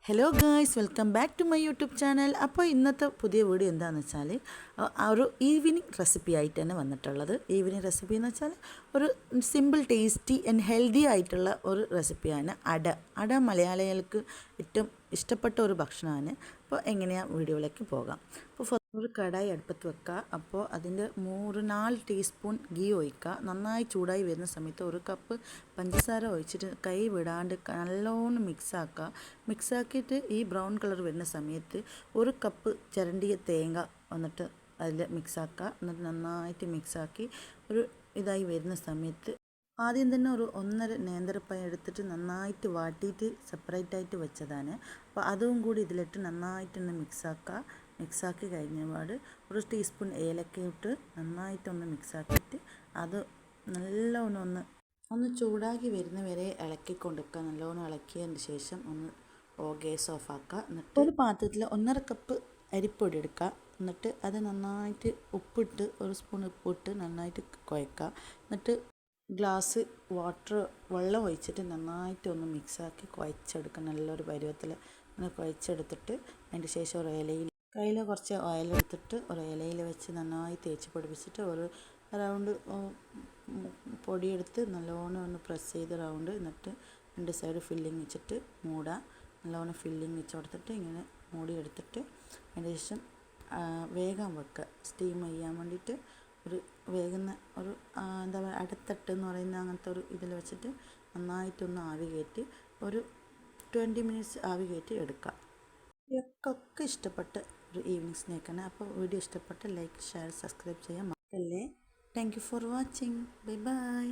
Hello guys, welcome back to my YouTube channel. അപ്പോൾ ഇന്നത്തെ പുതിയ വീഡിയോ എന്താണെന്ന് വെച്ചാൽ ഒരു ഈവനിങ് റെസിപ്പി ആയിട്ട് തന്നെ വന്നിട്ടുള്ളത്. ഈവനിങ് റെസിപ്പി എന്ന് വെച്ചാൽ ഒരു സിമ്പിൾ ടേസ്റ്റി ആൻഡ് ഹെൽത്തി ആയിട്ടുള്ള ഒരു റെസിപ്പിയാണ് അട മലയാളികൾക്ക് ഏറ്റവും ഇഷ്ടപ്പെട്ട ഒരു ഭക്ഷണമാണ്. അപ്പോൾ എങ്ങനെയാണ് വീഡിയോയിലേക്ക് പോകാം. അപ്പോൾ ഒരു കടായി അടുപ്പത്ത് വെക്കുക. അപ്പോൾ അതിൻ്റെ 4 ടീസ്പൂൺ ഗീ ഒഴിക്കുക. നന്നായി ചൂടായി വരുന്ന സമയത്ത് ഒരു കപ്പ് പഞ്ചസാര ഒഴിച്ചിട്ട് കൈ വിടാണ്ട് നല്ലോണം മിക്സാക്കിയിട്ട് ഈ ബ്രൗൺ കളർ വരുന്ന സമയത്ത് ഒരു കപ്പ് ചിരണ്ടിയ തേങ്ങ വന്നിട്ട് അതിൽ മിക്സാക്കുക. എന്നിട്ട് നന്നായിട്ട് മിക്സാക്കി ഒരു ഇതായി വരുന്ന സമയത്ത് ആദ്യം തന്നെ ഒരു 1.5 നേന്ത്രപ്പഴം എടുത്തിട്ട് നന്നായിട്ട് വാട്ടിയിട്ട് സെപ്പറേറ്റായിട്ട് വെച്ചതാണ്. അപ്പോൾ അതും കൂടി ഇതിലിട്ട് നന്നായിട്ടൊന്ന് മിക്സാക്കി കഴിഞ്ഞ പാട് ഒരു ടീസ്പൂൺ ഏലക്ക ഇട്ട് നന്നായിട്ടൊന്ന് മിക്സാക്കിയിട്ട് അത് നല്ലോണം ഒന്ന് ചൂടാക്കി വരുന്ന വരെ ഇളക്കിക്കൊണ്ടിരിക്കുക. നല്ലോണം ഇളക്കിയതിന് ശേഷം ഒന്ന് ഗ്യാസ് ഓഫാക്കുക. എന്നിട്ട് ഒരു പാത്രത്തിൽ 1.5 കപ്പ് അരിപ്പൊടി എടുക്കുക. എന്നിട്ട് അത് നന്നായിട്ട് ഉപ്പിട്ട് ഒരു സ്പൂൺ ഉപ്പിട്ട് നന്നായിട്ട് കുഴക്കുക. എന്നിട്ട് ഗ്ലാസ് വെള്ളം ഒഴിച്ചിട്ട് നന്നായിട്ട് ഒന്ന് മിക്സാക്കി കുഴച്ചെടുക്കുക. നല്ലൊരു പരുവത്തിൽ അങ്ങനെ കുഴച്ചെടുത്തിട്ട് അതിൻ്റെ ശേഷം ഒരു ഇലയിൽ കയ്യിൽ കുറച്ച് ഓയിലെടുത്തിട്ട് ഒരു ഇലയിൽ വെച്ച് നന്നായി തേച്ച് പിടിപ്പിച്ചിട്ട് ഒരു റൗണ്ട് പൊടിയെടുത്ത് നല്ലോണം ഒന്ന് പ്രസ് ചെയ്ത് റൗണ്ട്, എന്നിട്ട് 2 സൈഡ് ഫില്ലിങ് വെച്ചിട്ട് മൂടുക. നല്ലോണം ഫില്ലിങ് വെച്ച് കൊടുത്തിട്ട് ഇങ്ങനെ മൂടിയെടുത്തിട്ട് അതിന് ശേഷം വേഗം വെക്കുക. സ്റ്റീം ചെയ്യാൻ വേണ്ടിയിട്ട് ഒരു വേഗുന്ന ഒരു എന്താ പറയുക അടത്തട്ട് എന്ന് പറയുന്ന അങ്ങനത്തെ ഒരു ഇതിൽ വെച്ചിട്ട് നന്നായിട്ടൊന്ന് ആവി കയറ്റി ഒരു 20 മിനിറ്റ്സ് ആവി കയറ്റി എടുക്കുക. ഇതൊക്കെ ഇഷ്ടപ്പെട്ട ഒരു ഈവനിങ് സ്നാക്കാണ്. അപ്പോൾ വീഡിയോ ഇഷ്ടപ്പെട്ട ലൈക്ക്, ഷെയർ, സബ്സ്ക്രൈബ് ചെയ്യാൻ മറക്കല്ലേ. Thank you for watching. Bye bye.